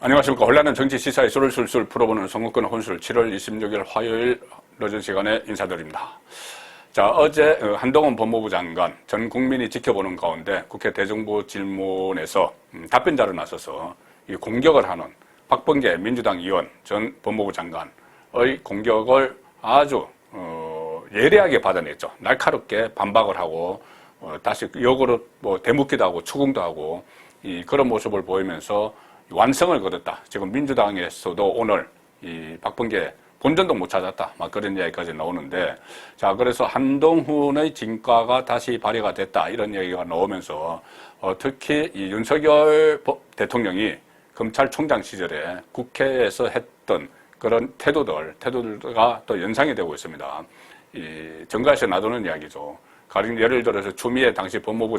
안녕하십니까. 혼란한 정치 시사의 술을 술술 풀어보는 선거권 혼술 7월 26일 화요일 늦은 시간에 인사드립니다. 자, 어제 한동훈 법무부 장관 전 국민이 지켜보는 가운데 국회 대정부 질문에서 답변자로 나서서 공격을 하는 박범계 민주당 의원 전 법무부 장관의 공격을 아주 예리하게 받아냈죠. 날카롭게 반박을 하고 다시 역으로 대묻기도 하고 추궁도 하고 그런 모습을 보이면서 완성을 거뒀다. 지금 민주당에서도 오늘 이 박범계 본전도 못 찾았다. 막 그런 이야기까지 나오는데, 자, 그래서 한동훈의 진가가 다시 발휘가 됐다. 이런 얘기가 나오면서, 특히 이 윤석열 대통령이 검찰총장 시절에 국회에서 했던 그런 태도들가 또 연상이 되고 있습니다. 이 정가에서 놔두는 이야기죠. 가령 예를 들어서 추미애 당시 법무부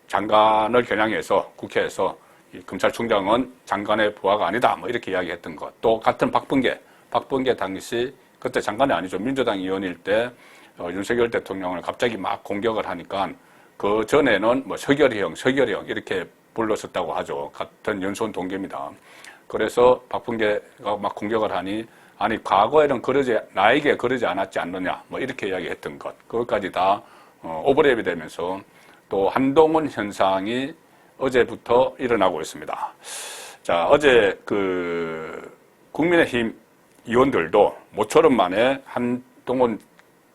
장관을 겨냥해서 국회에서 이 검찰총장은 장관의 부하가 아니다. 뭐 이렇게 이야기했던 것. 또 같은 박범계 당시 그때 장관이 아니죠. 민주당 의원일 때 윤석열 대통령을 갑자기 막 공격을 하니까 그 전에는 뭐 서결이 형 이렇게 불렀었다고 하죠. 같은 연수원 동기입니다. 그래서 박범계가 막 공격을 하니 아니 과거에는 나에게 그러지 않았지 않느냐 뭐 이렇게 이야기했던 것. 그것까지 다 오버랩이 되면서 또 한동훈 현상이 어제부터 일어나고 있습니다. 자, 어제 국민의힘 의원들도 모처럼 만에 한동훈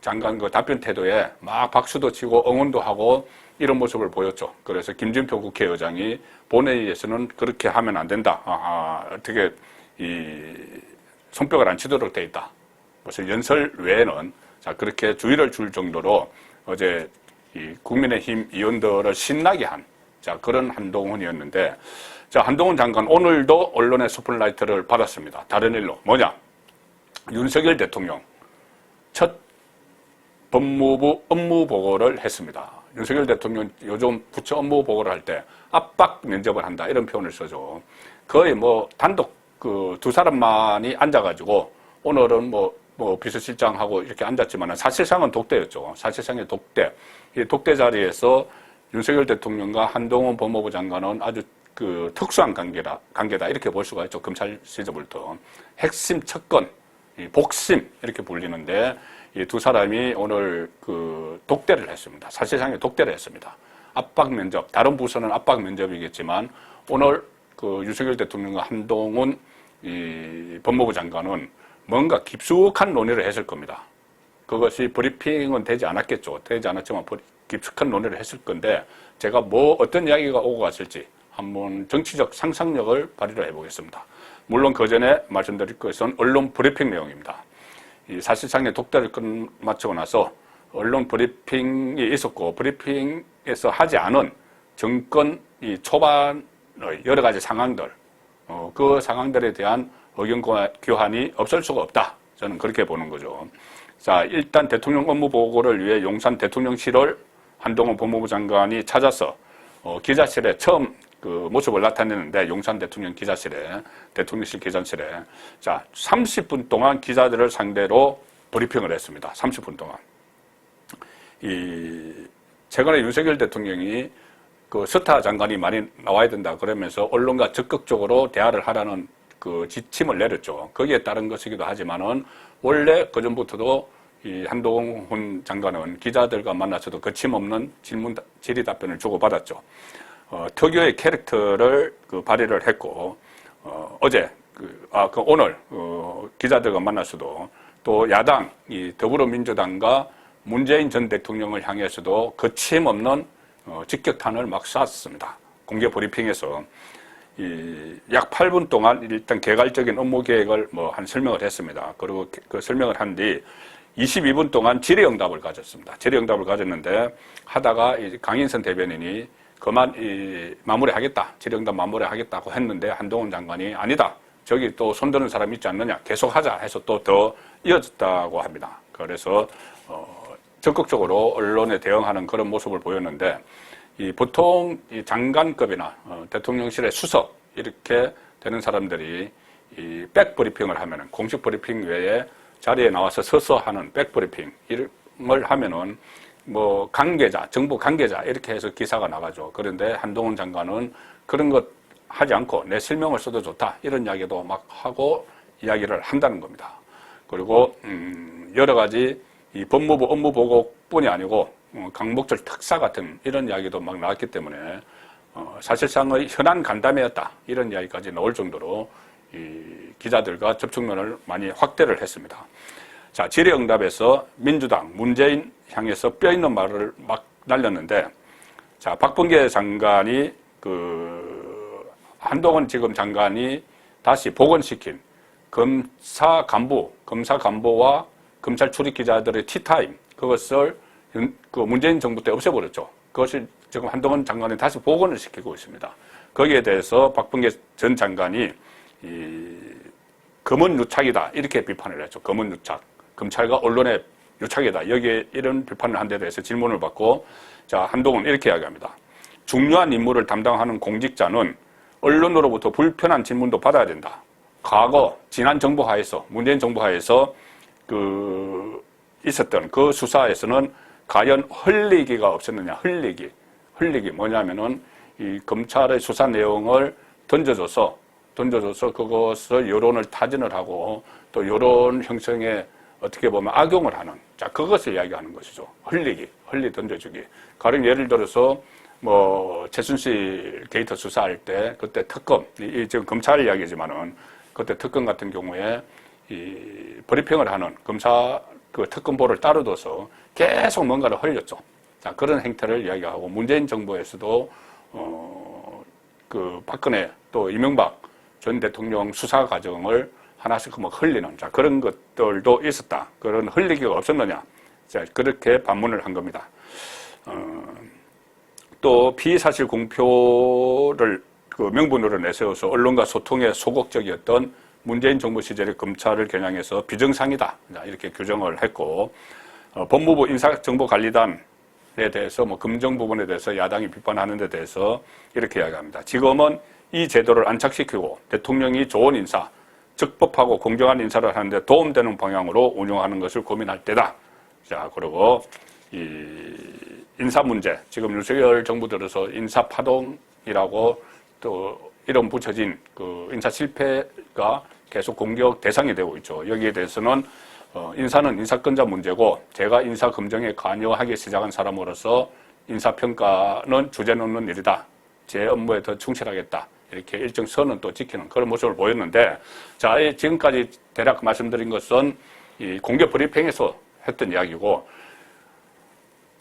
장관 그 답변 태도에 막 박수도 치고 응원도 하고 이런 모습을 보였죠. 그래서 김진표 국회의장이 본회의에서는 그렇게 하면 안 된다. 어떻게 손뼉을 안 치도록 돼 있다. 무슨 연설 외에는 자 그렇게 주의를 줄 정도로 어제 이 국민의힘 의원들을 신나게 한 자, 그런 한동훈이었는데, 자, 한동훈 장관 오늘도 언론의 스포트라이트를 받았습니다. 다른 일로. 뭐냐? 윤석열 대통령 첫 법무부 업무 보고를 했습니다. 윤석열 대통령 요즘 부처 업무 보고를 할 때 압박 면접을 한다. 이런 표현을 써줘. 거의 단독 두 사람만이 앉아가지고 오늘은 비서실장하고 이렇게 앉았지만 사실상은 독대였죠. 사실상의 독대. 이 독대 자리에서 윤석열 대통령과 한동훈 법무부 장관은 아주 특수한 관계다 이렇게 볼 수가 있죠. 검찰 시절부터 핵심 척건, 복심 이렇게 불리는데 이 두 사람이 오늘 독대를 했습니다. 사실상의 독대를 했습니다. 압박 면접, 다른 부서는 압박 면접이겠지만 오늘 윤석열 대통령과 한동훈 이 법무부 장관은 뭔가 깊숙한 논의를 했을 겁니다. 그것이 브리핑은 되지 않았겠죠. 되지 않았지만 깊숙한 논의를 했을 건데 제가 어떤 이야기가 오고 갔을지 한번 정치적 상상력을 발휘를 해보겠습니다. 물론 그 전에 말씀드릴 것은 언론 브리핑 내용입니다. 이 사실상의 독대를 끝마치고 나서 언론 브리핑이 있었고 브리핑에서 하지 않은 정권 초반의 여러 가지 상황들 그 상황들에 대한 의견 교환이 없을 수가 없다. 저는 그렇게 보는 거죠. 자, 일단 대통령 업무 보고를 위해 용산 대통령실을 한동훈 법무부 장관이 찾아서 기자실에 처음 모습을 나타내는데 용산 대통령실 기자실에 자 30분 동안 기자들을 상대로 브리핑을 했습니다. 30분 동안. 최근에 윤석열 대통령이 스타 장관이 많이 나와야 된다 그러면서 언론과 적극적으로 대화를 하라는 지침을 내렸죠. 거기에 따른 것이기도 하지만은 원래 그전부터도 이 한동훈 장관은 기자들과 만나서도 거침없는 질의 답변을 주고받았죠. 특유의 캐릭터를 발휘를 했고, 어제, 오늘, 기자들과 만나서도 또 야당, 더불어민주당과 문재인 전 대통령을 향해서도 거침없는 직격탄을 막 쐈습니다. 공개 브리핑에서. 약 8분 동안 일단 개괄적인 업무 계획을 설명을 했습니다. 그리고 그 설명을 한 뒤 22분 동안 질의응답을 가졌습니다. 질의응답을 가졌는데 하다가 강인선 대변인이 질의응답 마무리하겠다고 했는데 한동훈 장관이 아니다. 저기 또 손드는 사람 있지 않느냐. 계속하자 해서 또 더 이어졌다고 합니다. 그래서 적극적으로 언론에 대응하는 그런 모습을 보였는데 보통 장관급이나 대통령실의 수석 이렇게 되는 사람들이 백 브리핑을 하면은 공식 브리핑 외에 자리에 나와서 서서 하는 백 브리핑을 하면은 정부 관계자 이렇게 해서 기사가 나가죠. 그런데 한동훈 장관은 그런 것 하지 않고 내 실명을 써도 좋다 이런 이야기도 막 하고 이야기를 한다는 겁니다. 그리고 여러 가지 이 법무부 업무 보고뿐이 아니고 강목절 특사 같은 이런 이야기도 막 나왔기 때문에 사실상의 현안 간담회였다 이런 이야기까지 나올 정도로 이 기자들과 접촉면을 많이 확대를 했습니다. 자, 질의응답에서 민주당 문재인 향해서 뼈 있는 말을 막 날렸는데, 자, 박범계 장관이 한동훈 지금 장관이 다시 복원시킨 검사 간부와 검찰 출입 기자들의 티타임, 그것을 문재인 정부 때 없애버렸죠. 그것을 지금 한동훈 장관이 다시 복원을 시키고 있습니다. 거기에 대해서 박범계 전 장관이 검은 유착이다 이렇게 비판을 했죠. 검은 유착. 검찰과 언론의 유착이다. 여기에 이런 비판을 한 데 대해서 질문을 받고, 자, 한동훈 이렇게 이야기합니다. 중요한 임무를 담당하는 공직자는 언론으로부터 불편한 질문도 받아야 된다. 과거 지난 정부 하에서 문재인 정부 하에서 있었던 그 수사에서는 과연 흘리기가 없었느냐. 흘리기 뭐냐면은 이 검찰의 수사 내용을 던져줘서 그것을 여론을 타진을 하고 또 여론 형성에 어떻게 보면 악용을 하는, 자, 그것을 이야기하는 것이죠. 흘리 던져주기. 가령 예를 들어서 최순실 게이트 수사할 때 그때 특검, 지금 검찰 이야기지만은 그때 특검 같은 경우에 이 브리핑을 하는 검사 특검보를 따로둬서 계속 뭔가를 흘렸죠. 자, 그런 행태를 이야기하고, 문재인 정부에서도 박근혜 또 이명박 전 대통령 수사 과정을 하나씩 흘리는, 자, 그런 것들도 있었다. 그런 흘리기가 없었느냐. 자, 그렇게 반문을 한 겁니다. 또 피의사실 공표를 명분으로 내세워서 언론과 소통에 소극적이었던 문재인 정부 시절의 검찰을 겨냥해서 비정상이다. 자, 이렇게 규정을 했고, 법무부 인사정보관리단에 대해서 금정 부분에 대해서 야당이 비판하는 데 대해서 이렇게 이야기합니다. 지금은 이 제도를 안착시키고 대통령이 좋은 인사, 적법하고 공정한 인사를 하는데 도움되는 방향으로 운영하는 것을 고민할 때다. 자, 그리고 이 인사 문제, 지금 윤석열 정부 들어서 인사 파동이라고 또 이름 붙여진 인사 실패가 계속 공격 대상이 되고 있죠. 여기에 대해서는 인사는 인사권자 문제고, 제가 인사 검증에 관여하기 시작한 사람으로서 인사평가는 주제 놓는 일이다. 제 업무에 더 충실하겠다. 이렇게 일정 선은 또 지키는 그런 모습을 보였는데, 자, 지금까지 대략 말씀드린 것은 이 공개 브리핑에서 했던 이야기고,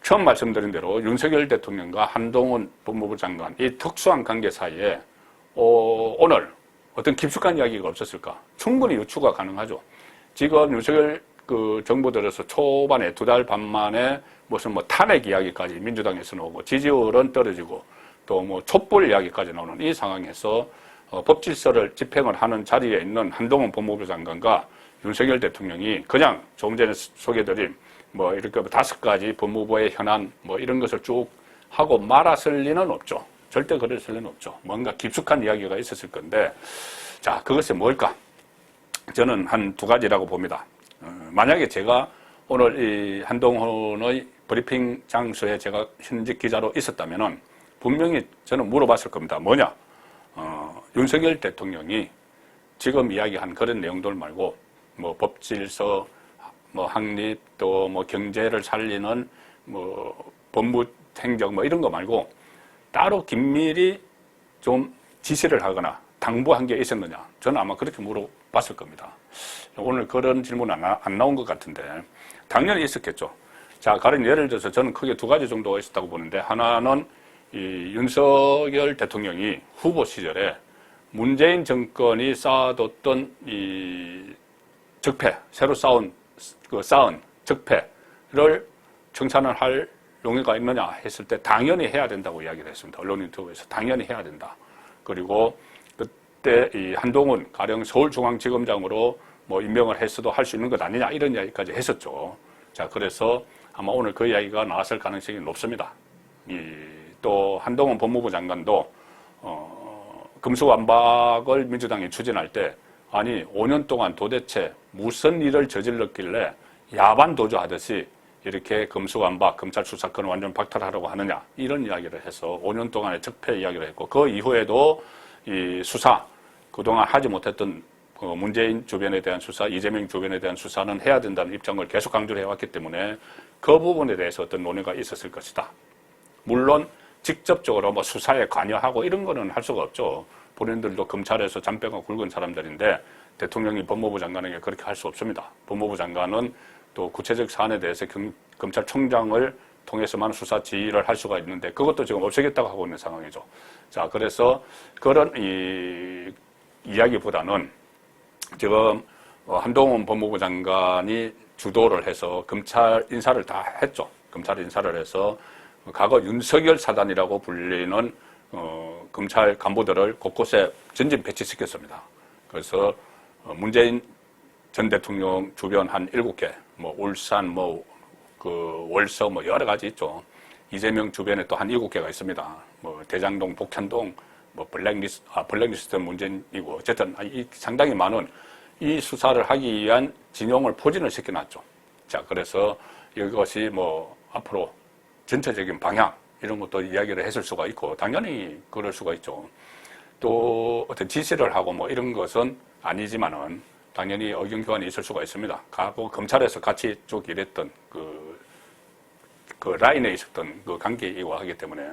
처음 말씀드린 대로 윤석열 대통령과 한동훈 법무부 장관 이 특수한 관계 사이에 오늘 어떤 깊숙한 이야기가 없었을까? 충분히 유추가 가능하죠. 지금 윤석열 정부 들어서 초반에 2달 반 만에 무슨 탄핵 이야기까지 민주당에서 나오고, 지지율은 떨어지고, 또 촛불 이야기까지 나오는 이 상황에서 법질서를 집행을 하는 자리에 있는 한동훈 법무부 장관과 윤석열 대통령이 그냥 조금 전에 소개드린 이렇게 5가지 법무부의 현안 이런 것을 쭉 하고 말았을 리는 없죠. 절대 그랬을 리는 없죠. 뭔가 깊숙한 이야기가 있었을 건데, 자, 그것이 뭘까? 저는 한 2가지라고 봅니다. 만약에 제가 오늘 이 한동훈의 브리핑 장소에 제가 현직 기자로 있었다면은 분명히 저는 물어봤을 겁니다. 뭐냐? 윤석열 대통령이 지금 이야기한 그런 내용들 말고, 법질서, 확립, 또 경제를 살리는, 법무 행정 이런 거 말고, 따로 긴밀히 좀 지시를 하거나 당부한 게 있었느냐? 저는 아마 그렇게 물어봤을 겁니다. 오늘 그런 질문은 안 나온 것 같은데, 당연히 있었겠죠. 자, 가령 예를 들어서 저는 크게 2가지 정도 있었다고 보는데, 하나는 이 윤석열 대통령이 후보 시절에 문재인 정권이 쌓아뒀던 이 적폐, 새로 쌓은 적폐를 청산을 할 용의가 있느냐 했을 때 당연히 해야 된다고 이야기를 했습니다. 언론 인터뷰에서 당연히 해야 된다. 그리고 그때 이 한동훈 가령 서울중앙지검장으로 임명을 했어도 할 수 있는 것 아니냐 이런 이야기까지 했었죠. 자, 그래서 아마 오늘 그 이야기가 나왔을 가능성이 높습니다. 또 한동훈 법무부 장관도 금수완박을 민주당이 추진할 때, 아니 5년 동안 도대체 무슨 일을 저질렀길래 야반도주하듯이 이렇게 금수완박, 검찰 수사권을 완전 박탈하려고 하느냐 이런 이야기를 해서 5년 동안의 적폐 이야기를 했고, 그 이후에도 이 수사, 그동안 하지 못했던 문재인 주변에 대한 수사, 이재명 주변에 대한 수사는 해야 된다는 입장을 계속 강조를 해왔기 때문에 그 부분에 대해서 어떤 논의가 있었을 것이다. 물론 직접적으로 뭐 수사에 관여하고 이런 거는 할 수가 없죠. 본인들도 검찰에서 잔뼈가 굵은 사람들인데 대통령이 법무부 장관에게 그렇게 할 수 없습니다. 법무부 장관은 또 구체적 사안에 대해서 검찰총장을 통해서만 수사 지휘를 할 수가 있는데 그것도 지금 없애겠다고 하고 있는 상황이죠. 자, 그래서 그런 이야기보다는 지금 한동훈 법무부 장관이 주도를 해서 검찰 인사를 다 했죠. 검찰 인사를 해서 과거 윤석열 사단이라고 불리는 검찰 간부들을 곳곳에 전진 배치시켰습니다. 그래서 문재인 전 대통령 주변 한 7개, 뭐 울산, 월서 여러 가지 있죠. 이재명 주변에 또 한 7개가 있습니다. 대장동, 복현동, 블랙리스트 문제이고 어쨌든 상당히 많은 이 수사를 하기 위한 진용을 포진을 시켜놨죠. 자, 그래서 이것이 앞으로 전체적인 방향 이런 것도 이야기를 했을 수가 있고 당연히 그럴 수가 있죠. 또 어떤 지시를 하고 이런 것은 아니지만은 당연히 의견 교환이 있을 수가 있습니다. 과거 검찰에서 같이 쭉 일했던 그 라인에 있었던 그 관계이고 하기 때문에.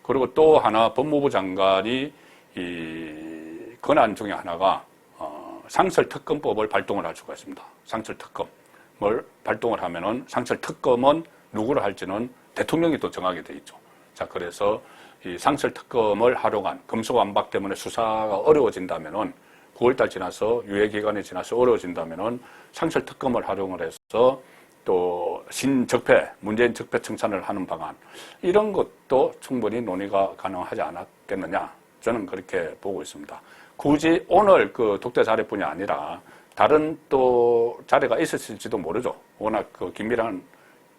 그리고 또 하나 법무부 장관이 이 권한 중에 하나가 상설특검법을 발동을 할 수가 있습니다. 상설특검을 발동을 하면은 상설특검은 누구를 할지는 대통령이 또 정하게 돼 있죠. 자, 그래서 이 상설특검을 활용한 검수완박 때문에 수사가 어려워진다면은 9월달 지나서 유예기간이 지나서 어려워진다면은 상설특검을 활용을 해서 또 신적폐, 문재인 적폐 청산을 하는 방안 이런 것도 충분히 논의가 가능하지 않았겠느냐 저는 그렇게 보고 있습니다. 굳이 오늘 그 독대 자리뿐이 아니라 다른 또 자리가 있었을지도 모르죠. 워낙 그 긴밀한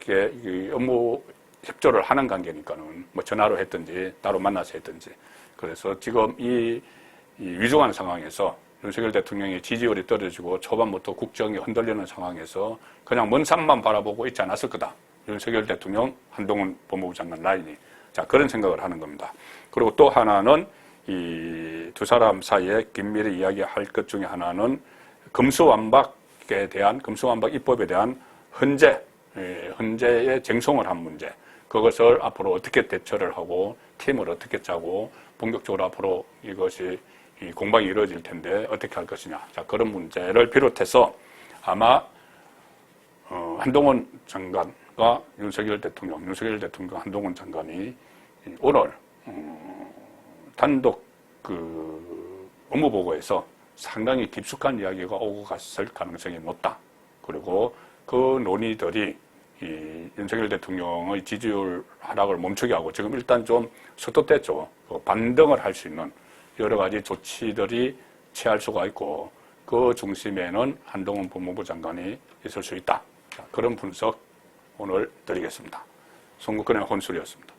게 업무 협조를 하는 관계니까는 전화로 했든지 따로 만나서 했든지. 그래서 지금 이 위중한 상황에서 윤석열 대통령의 지지율이 떨어지고 초반부터 국정이 흔들리는 상황에서 그냥 먼 산만 바라보고 있지 않았을 거다. 윤석열 대통령, 한동훈 법무부 장관 라인이. 자, 그런 생각을 하는 겁니다. 그리고 또 하나는 이 두 사람 사이에 긴밀히 이야기할 것 중에 하나는 검수완박에 대한, 검수완박 입법에 대한 헌재의 쟁송을 한 문제. 그것을 앞으로 어떻게 대처를 하고 팀을 어떻게 짜고 본격적으로 앞으로 이것이 이 공방이 이루어질 텐데 어떻게 할 것이냐. 자, 그런 문제를 비롯해서 아마 한동훈 장관과 윤석열 대통령, 한동훈 장관이 오늘 단독 그 업무보고에서 상당히 깊숙한 이야기가 오고 갔을 가능성이 높다. 그리고 그 논의들이 이 윤석열 대통령의 지지율 하락을 멈추게 하고 지금 일단 좀 섭섭됐죠. 반등을 할 수 있는 여러 가지 조치들이 취할 수가 있고 그 중심에는 한동훈 법무부 장관이 있을 수 있다. 자, 그런 분석 오늘 드리겠습니다. 송국근의 혼술이었습니다.